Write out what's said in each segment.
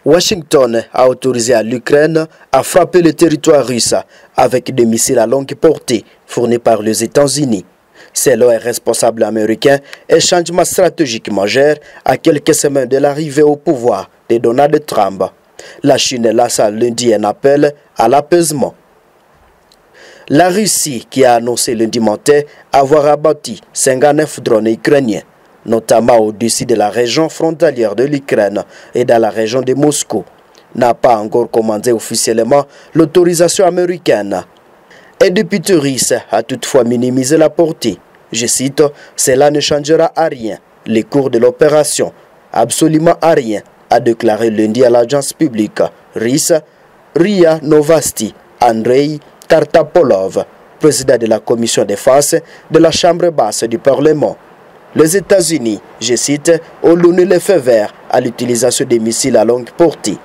Washington a autorisé à l'Ukraine à frapper le territoire russe avec des missiles à longue portée fournis par les États-Unis. Selon un responsable américain, un changement stratégique majeur à quelques semaines de l'arrivée au pouvoir de Donald Trump. La Chine lance lundi un appel à l'apaisement. La Russie qui a annoncé lundi matin avoir abattu 59 drones ukrainiens, notamment au-dessus de la région frontalière de l'Ukraine et dans la région de Moscou, n'a pas encore commandé officiellement l'autorisation américaine. Un député russe a toutefois minimisé la portée. Je cite, « Cela ne changera à rien les cours de l'opération, absolument à rien », a déclaré lundi à l'agence publique russe RIA Novosti Andrei Kartapolov, président de la commission défense de la Chambre basse du Parlement. Les États-Unis, je cite, ont donné le feu vert à l'utilisation des missiles à longue portée,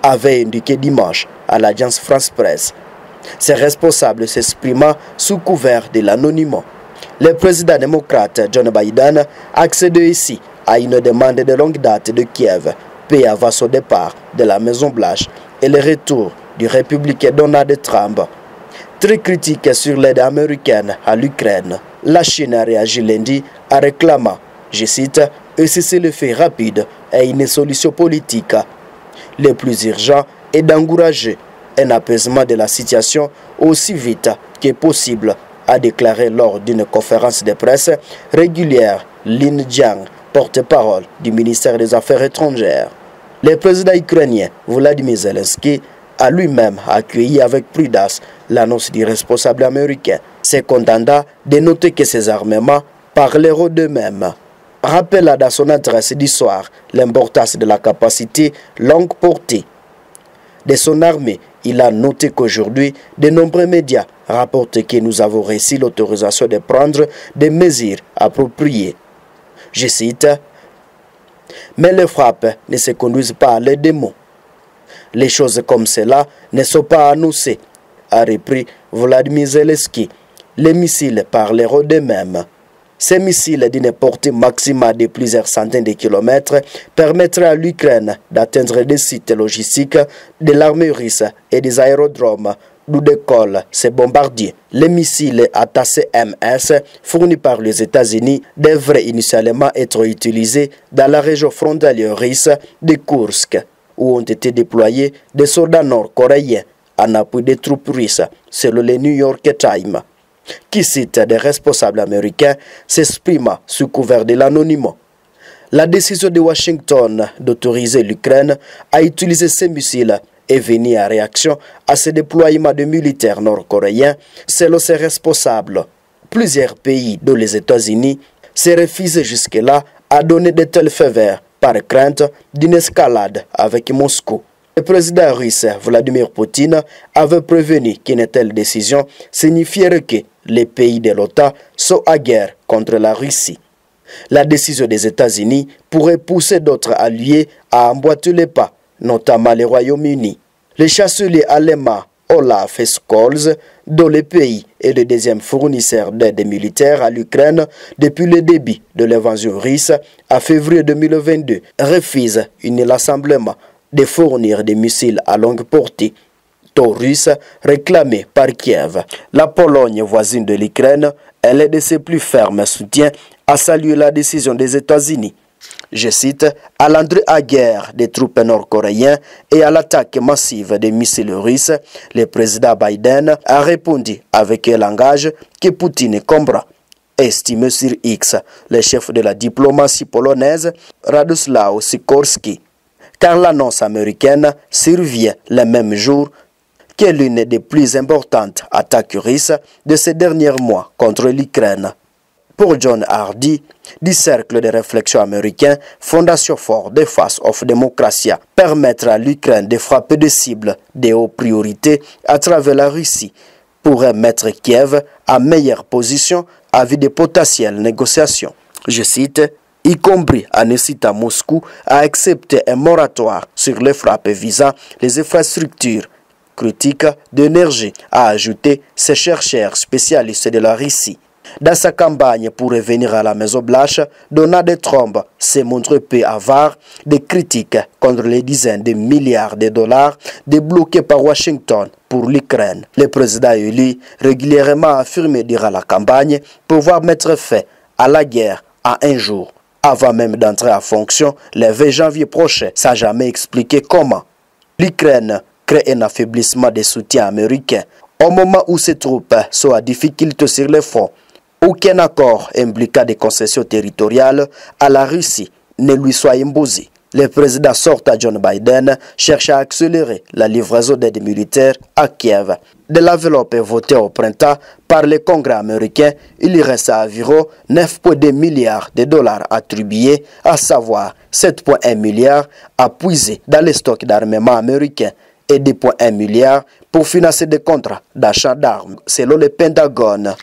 avait indiqué dimanche à l'agence France Presse. Ces responsables s'exprimant sous couvert de l'anonymat. Le président démocrate Joe Biden a accédé ici à une demande de longue date de Kiev, peu avant son départ de la Maison-Blanche et le retour du républicain Donald Trump. Très critique sur l'aide américaine à l'Ukraine, la Chine a réagi lundi en réclamant, je cite, « un cessez-le-feu rapide et une solution politique. Le plus urgent est d'encourager un apaisement de la situation aussi vite que possible », a déclaré lors d'une conférence de presse régulière Lin Jiang, porte-parole du ministère des Affaires étrangères. Le président ukrainien Volodymyr Zelensky a lui-même accueilli avec prudence l'annonce du responsable américain, se contentant de noter que ces armements parleront d'eux-mêmes. Rappela dans son adresse du soir l'importance de la capacité longue portée de son armée. Il a noté qu'aujourd'hui, de nombreux médias rapportent que nous avons reçu l'autorisation de prendre des mesures appropriées. Je cite, « Mais les frappes ne se conduisent pas à l'aide des mots. Les choses comme cela ne sont pas annoncées », a repris Volodymyr Zelensky. Les missiles parleront d'eux-mêmes. Ces missiles d'une portée maximale de plusieurs centaines de kilomètres permettraient à l'Ukraine d'atteindre des sites logistiques de l'armée russe et des aérodromes d'où décollent ces bombardiers. Les missiles ATACMS fournis par les États-Unis devraient initialement être utilisés dans la région frontalière russe de Kursk, où ont été déployés des soldats nord-coréens en appui des troupes russes, selon le New York Times, qui cite des responsables américains s'exprimant sous couvert de l'anonymat. La décision de Washington d'autoriser l'Ukraine à utiliser ces missiles est venue en réaction à ce déploiement de militaires nord-coréens, selon ses responsables. Plusieurs pays, dont les États-Unis, se refusent jusque-là à donner de tels feux verts par crainte d'une escalade avec Moscou. Le président russe Vladimir Poutine avait prévenu qu'une telle décision signifierait que les pays de l'OTAN sont à guerre contre la Russie. La décision des États-Unis pourrait pousser d'autres alliés à emboîter les pas, notamment le Royaume-Uni. Le chancelier allemand Olaf Scholz, dont le pays est le deuxième fournisseur d'aide militaire à l'Ukraine depuis le début de l'invasion russe en février 2022, refuse unilassablement de fournir des missiles à longue portée, taux russe réclamés par Kiev. La Pologne, voisine de l'Ukraine, elle est de ses plus fermes soutiens à saluer la décision des États-Unis. Je cite, « À l'entrée à guerre des troupes nord-coréennes et à l'attaque massive des missiles russes, le président Biden a répondu avec un langage que Poutine comprend », estimé sur X le chef de la diplomatie polonaise Radosław Sikorski. Car l'annonce américaine survient le même jour que l'une des plus importantes attaques russes de ces derniers mois contre l'Ukraine. Pour John Hardy, du Cercle de réflexion américain Fondation for Defense of Democracy, permettre à l'Ukraine de frapper des cibles de haute priorité à travers la Russie pourrait mettre Kiev en meilleure position à vue de potentielles négociations. Je cite, « y compris en incitant Moscou à accepter un moratoire sur les frappes visant les infrastructures critiques d'énergie », a ajouté ce chercheur spécialiste de la Russie. Dans sa campagne pour revenir à la Maison-Blanche, Donald Trump s'est montré peu avare des critiques contre les dizaines de milliards de dollars débloqués par Washington pour l'Ukraine. Le président élu régulièrement affirmé durant la campagne pouvoir mettre fin à la guerre en un jour, avant même d'entrer en fonction le 20 janvier prochain, sans jamais expliquer comment. L'Ukraine crée un affaiblissement des soutiens américains au moment où ses troupes sont à difficulté sur le front. Aucun accord impliquant des concessions territoriales à la Russie ne lui soit imposé. Le président sortant John Biden cherche à accélérer la livraison d'aide militaire à Kiev. De l'enveloppe votée au printemps par le Congrès américain, il y reste environ 9,2 milliards de dollars attribués, à savoir 7,1 milliards à puiser dans les stocks d'armement américains et 2,1 milliards pour financer des contrats d'achat d'armes, selon le Pentagone.